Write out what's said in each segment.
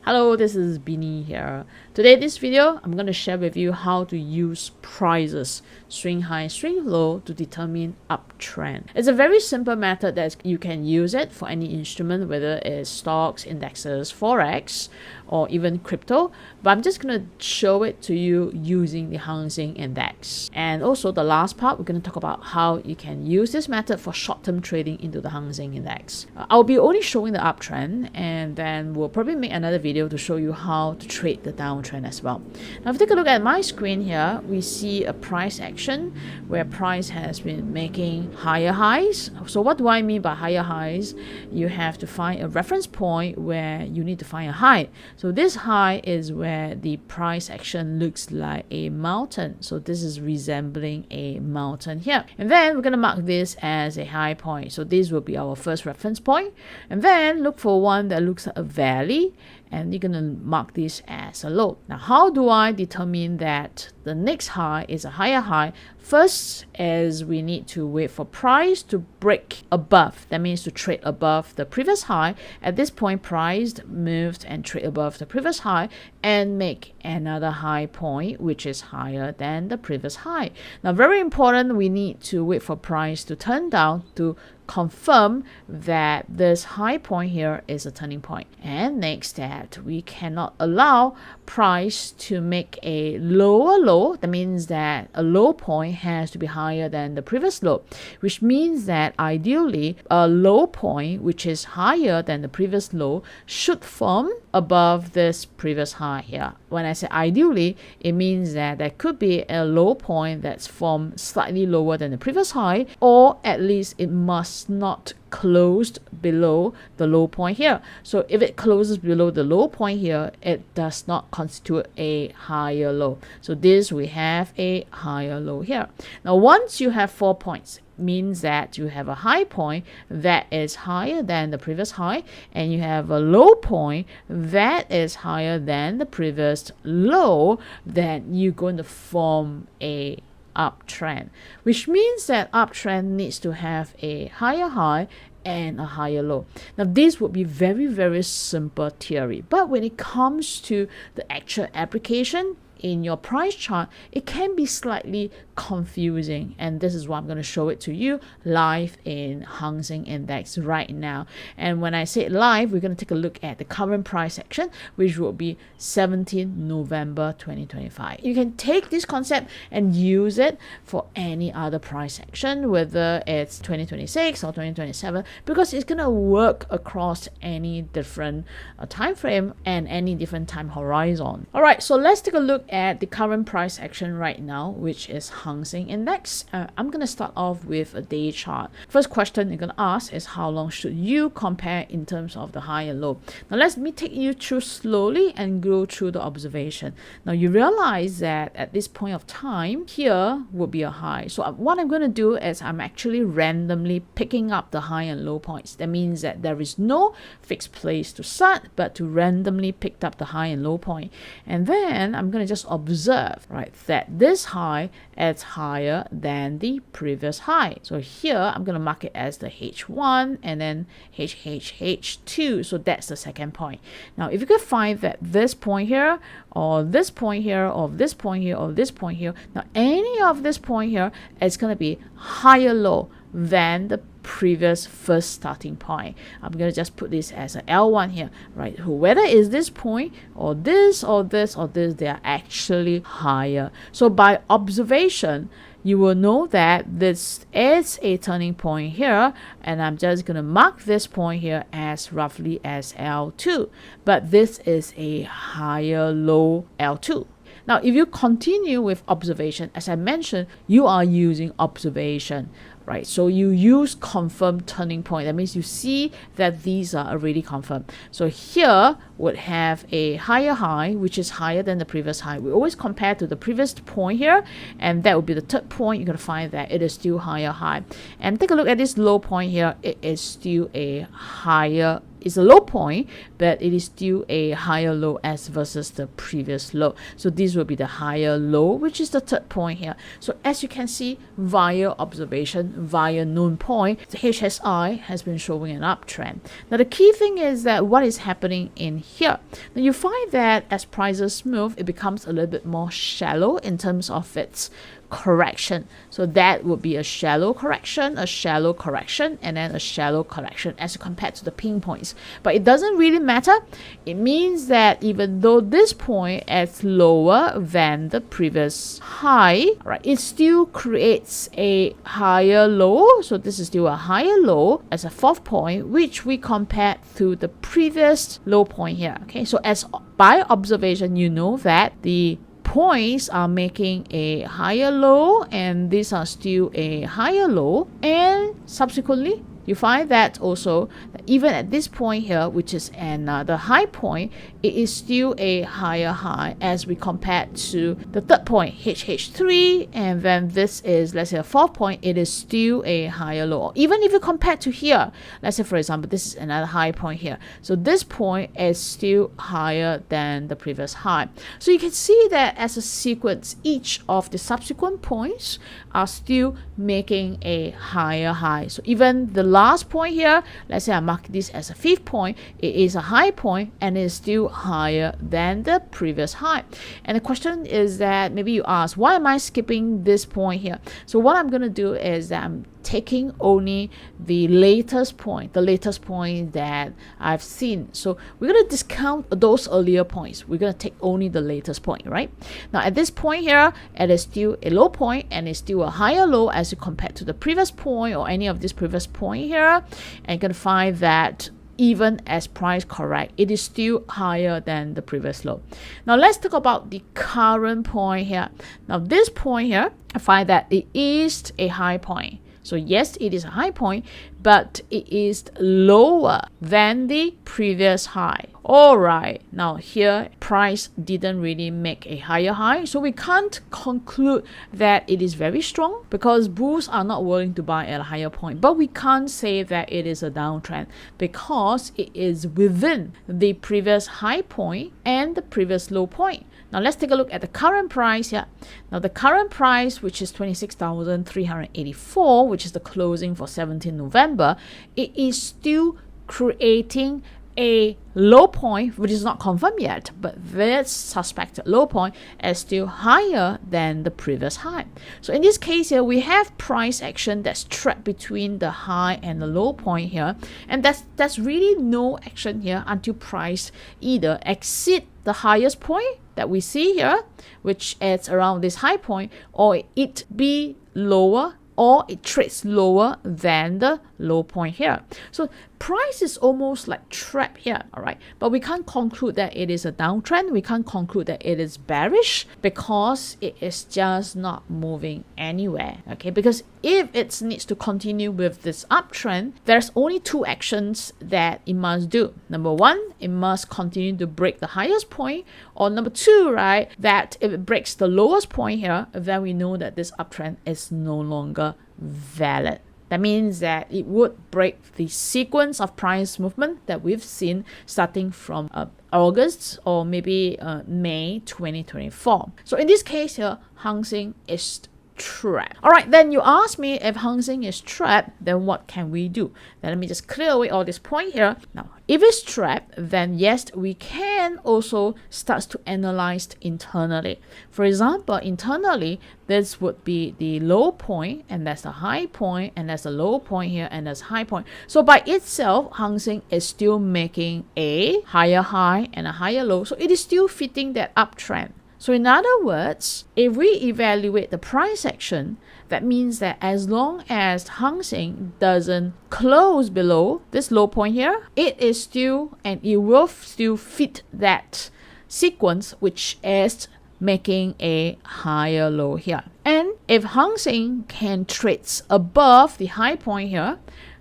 Hello, this is Binni here. Today, this video, I'm going to share with you how to use prices, swing high, swing low to determine uptrend. It's a very simple method that you can use it for any instrument, whether it's stocks, indexes, forex, or even crypto. But I'm just going to show it to you using the Hang Seng Index. And also the last part, we're going to talk about how you can use this method for short-term trading into the Hang Seng Index. I'll be only showing the uptrend, and then we'll probably make another video to show you how to trade the downtrend as well. Now, if you take a look at my screen here, we see a price action where price has been making higher highs. So what do I mean by higher highs? You have to find a reference point where you need to find a high. So this high is where the price action looks like a mountain. So this is resembling a mountain here. And then we're going to mark this as a high point. So this will be our first reference point. And then look for one that looks like a valley, and you're going to mark this as a low. Now, how do I determine that the next high is a higher high? First is we need to wait for price to break above. That means to trade above the previous high. At this point, price moved and trade above the previous high and make another high point, which is higher than the previous high. Now, very important, we need to wait for price to turn down to confirm that this high point here is a turning point. And next, that we cannot allow price to make a lower low. That means that a low point has to be higher than the previous low, which means that ideally a low point which is higher than the previous low should form above this previous high here. When I say ideally, it means that there could be a low point that's formed slightly lower than the previous high, or at least it must not closed below the low point here. So if it closes below the low point here, it does not constitute a higher low. So this, we have a higher low here. Now, once you have 4 points, means that you have a high point that is higher than the previous high, and you have a low point that is higher than the previous low, then you're going to form a uptrend, which means that uptrend needs to have a higher high and a higher low. Now, this would be very, very simple theory, but when it comes to the actual application in your price chart, it can be slightly confusing, and this is why I'm going to show it to you live in Hang Seng Index right now. And when I say live, we're going to take a look at the current price action, which will be 17 November 2025. You can take this concept and use it for any other price action, whether it's 2026 or 2027, because it's going to work across any different time frame and any different time horizon. All right, so let's take a look at the current price action right now, which is Hang Seng Index. I'm going to start off with a day chart. First question you're going to ask is how long should you compare in terms of the high and low. Now, let me take you through slowly and go through the observation. Now, you realize that at this point of time, here would be a high. So what I'm going to do is I'm actually randomly picking up the high and low points. That means that there is no fixed place to start, but to randomly pick up the high and low point. And then I'm going to just observe, right, that this high is higher than the previous high. So here I'm going to mark it as the H1 and then H2. So that's the second point. Now, if you can find that this point here, or this point here, or this point here, or this point here, now any of this point here is going to be higher low than the previous first starting point. I'm going to just put this as an L1 here, right? Whether is this point or this or this or this, they are actually higher. So by observation, you will know that this is a turning point here, and I'm just going to mark this point here as roughly as L2, but this is a higher low L2. Now, if you continue with observation, as I mentioned, you are using observation, right? So you use confirmed turning point. That means you see that these are already confirmed. So here would have a higher high, which is higher than the previous high. We always compare to the previous point here, and that would be the third point. You're going to find that it is still higher high. And take a look at this low point here. It is still a higher it's a low point, but it is still a higher low as versus the previous low. So this will be the higher low, which is the third point here. So as you can see, via observation, via known point, the HSI has been showing an uptrend. Now the key thing is that what is happening in here. Now you find that as prices move, it becomes a little bit more shallow in terms of its correction. So that would be a shallow correction, and then a shallow correction as compared to the pin points. But it doesn't really matter. It means that even though this point is lower than the previous high, right, it still creates a higher low. So this is still a higher low as a fourth point, which we compare to the previous low point here. Okay, so as by observation, you know that the points are making a higher low, and these are still a higher low, and subsequently you find that also that even at this point here, which is another high point, it is still a higher high as we compare to the third point, HH3, and then this is, let's say, a fourth point, it is still a higher low. Even if you compare to here, let's say for example, this is another high point here. So this point is still higher than the previous high. So you can see that as a sequence, each of the subsequent points are still making a higher high. So even the last point here, let's say I mark this as a fifth point, it is a high point and is still higher than the previous high. And the question is that maybe you ask, why am I skipping this point here? So what I'm going to do is that I'm taking only the latest point that I've seen. So we're going to discount those earlier points. We're going to take only the latest point, right? Now at this point here, it is still a low point and it's still a higher low as you compare to the previous point or any of this previous point here. And you're going to find that even as price correct, it is still higher than the previous low. Now let's talk about the current point here. Now this point here, I find that it is a high point. So yes, it is a high point, but it is lower than the previous high. All right, now here price didn't really make a higher high, so we can't conclude that it is very strong because bulls are not willing to buy at a higher point. But we can't say that it is a downtrend because it is within the previous high point and the previous low point. Now let's take a look at the current price here. Now the current price, which is 26,384, which is the closing for 17 November, it is still creating a low point, which is not confirmed yet, but this suspected low point is still higher than the previous high. So in this case here, we have price action that's trapped between the high and the low point here, and that's really no action here until price either exceed the highest point that we see here, which is around this high point, or it be lower, or it trades lower than the low point here. So price is almost like trapped here, all right? But we can't conclude that it is a downtrend. We can't conclude that it is bearish because it is just not moving anywhere, okay? Because if it needs to continue with this uptrend, there's only two actions that it must do. Number one, it must continue to break the highest point, or number two, right, that if it breaks the lowest point here, then we know that this uptrend is no longer valid. That means that it would break the sequence of price movement that we've seen starting from August or maybe May 2024. So in this case here, Hang Seng is trapped. All right, then you ask me if Hang Seng is trapped, then what can we do? Then let me just clear away all this point here. Now, if it's trapped, then yes, we can also start to analyze internally. For example, internally, this would be the low point, and that's the high point, and that's the low point here, and that's high point. So by itself, Hang Seng is still making a higher high and a higher low. So it is still fitting that uptrend. So in other words, if we evaluate the price action, that means that as long as Hang Seng doesn't close below this low point here, it is still, and it will still fit that sequence, which is making a higher low here. And if Hang Seng can trade above the high point here,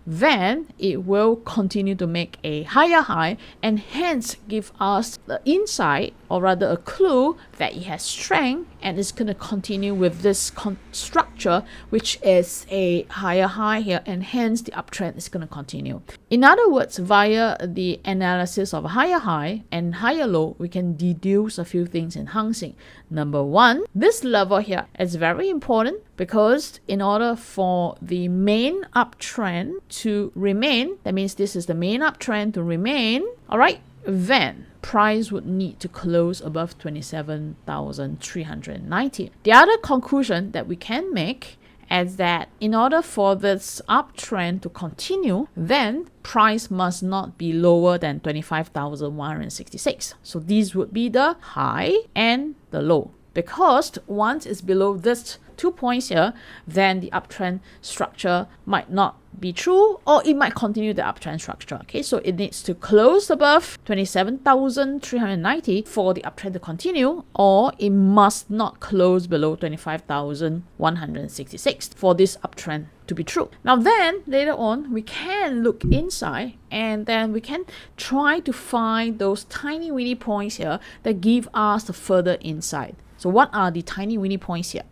then it will continue to make a higher high and hence give us the insight, or rather a clue, that it has strength and it's going to continue with this structure, which is a higher high here, and hence the uptrend is going to continue. In other words, via the analysis of a higher high and higher low, we can deduce a few things in Hang Seng. Number one, this level here is very important because in order for the main uptrend to remain, that means this is the main uptrend to remain, all right, then price would need to close above 27,390. The other conclusion that we can make is that in order for this uptrend to continue, then price must not be lower than 25,166. So these would be the high and the low. Because once it's below this 2 points here, then the uptrend structure might not be true, or it might continue the uptrend structure. Okay, so it needs to close above 27,390 for the uptrend to continue, or it must not close below 25,166 for this uptrend to be true. Now then, later on, we can look inside and then we can try to find those tiny weeny points here that give us the further insight. So what are the tiny weeny points here?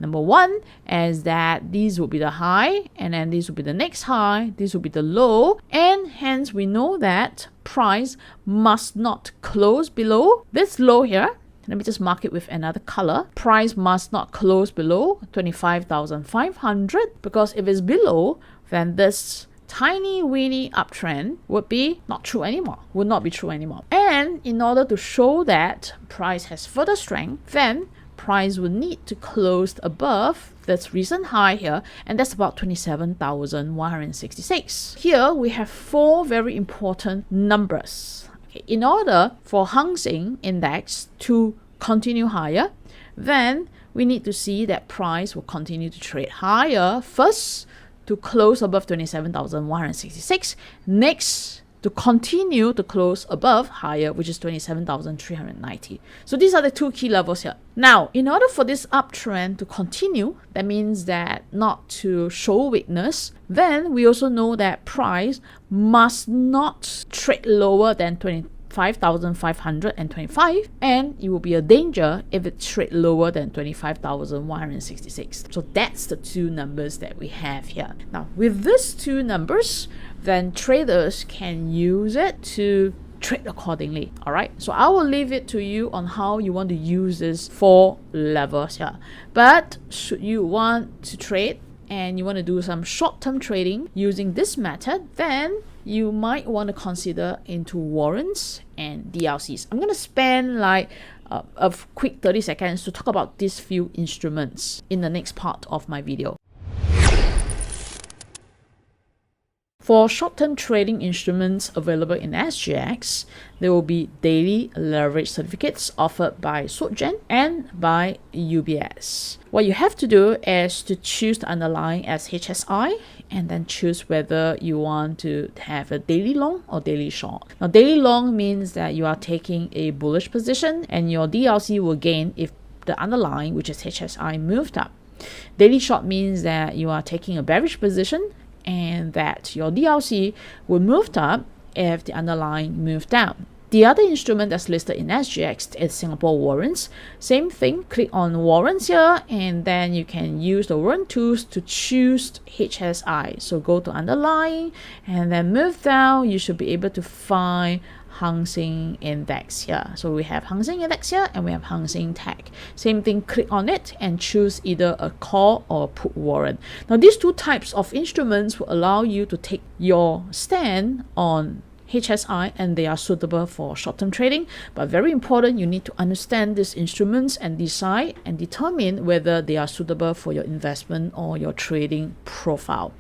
Number one is that these will be the high, and then this will be the next high, this will be the low, and hence we know that price must not close below this low here. Let me just mark it with another color. Price must not close below 25,500, because if it's below, then this tiny weeny uptrend would be not true anymore, would not be true anymore. And in order to show that price has further strength, then price would need to close above this recent high here, and that's about 27,166. Here we have four very important numbers. Okay, in order for Hang Seng Index to continue higher, then we need to see that price will continue to trade higher first, to close above 27,166. Next, to continue to close above higher, which is 27,390. So these are the two key levels here. Now, in order for this uptrend to continue, that means that not to show weakness, then we also know that price must not trade lower than 25,525, and it will be a danger if it trade lower than 25,166. So that's the two numbers that we have here. Now, with these two numbers, then traders can use it to trade accordingly. All right, so I will leave it to you on how you want to use these four levels here. But should you want to trade and you want to do some short-term trading using this method, then you might want to consider into warrants and DLCs. I'm going to spend like a quick 30 seconds to talk about these few instruments in the next part of my video. For short-term trading instruments available in SGX, there will be daily leverage certificates offered by SocGen and by UBS. What you have to do is to choose the underlying as HSI and then choose whether you want to have a daily long or daily short. Now, daily long means that you are taking a bullish position and your DLC will gain if the underlying, which is HSI, moved up. Daily short means that you are taking a bearish position and that your DLC will move up if the underlying moved down. The other instrument that's listed in SGX is Singapore warrants. Same thing, click on warrants here and then you can use the warrant tools to choose HSI. So go to underlying and then move down, you should be able to find Hang Seng Index here. So we have Hang Seng Index here and we have Hang Seng Tech. Same thing, click on it and choose either a call or a put warrant. Now these two types of instruments will allow you to take your stand on HSI and they are suitable for short-term trading, but very important, you need to understand these instruments and decide and determine whether they are suitable for your investment or your trading profile.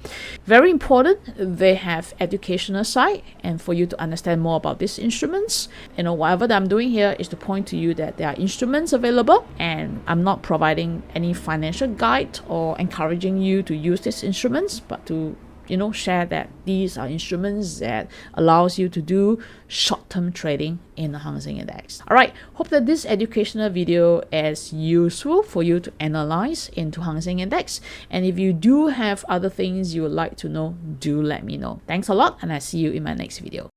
Very important, they have educational side, and for you to understand more about these instruments, whatever that I'm doing here is to point to you that there are instruments available, and I'm not providing any financial guide or encouraging you to use these instruments, but to share that these are instruments that allows you to do short-term trading in the Hang Seng Index. All right, hope that this educational video is useful for you to analyze into Hang Seng Index. And if you do have other things you would like to know, do let me know. Thanks a lot, and I see you in my next video.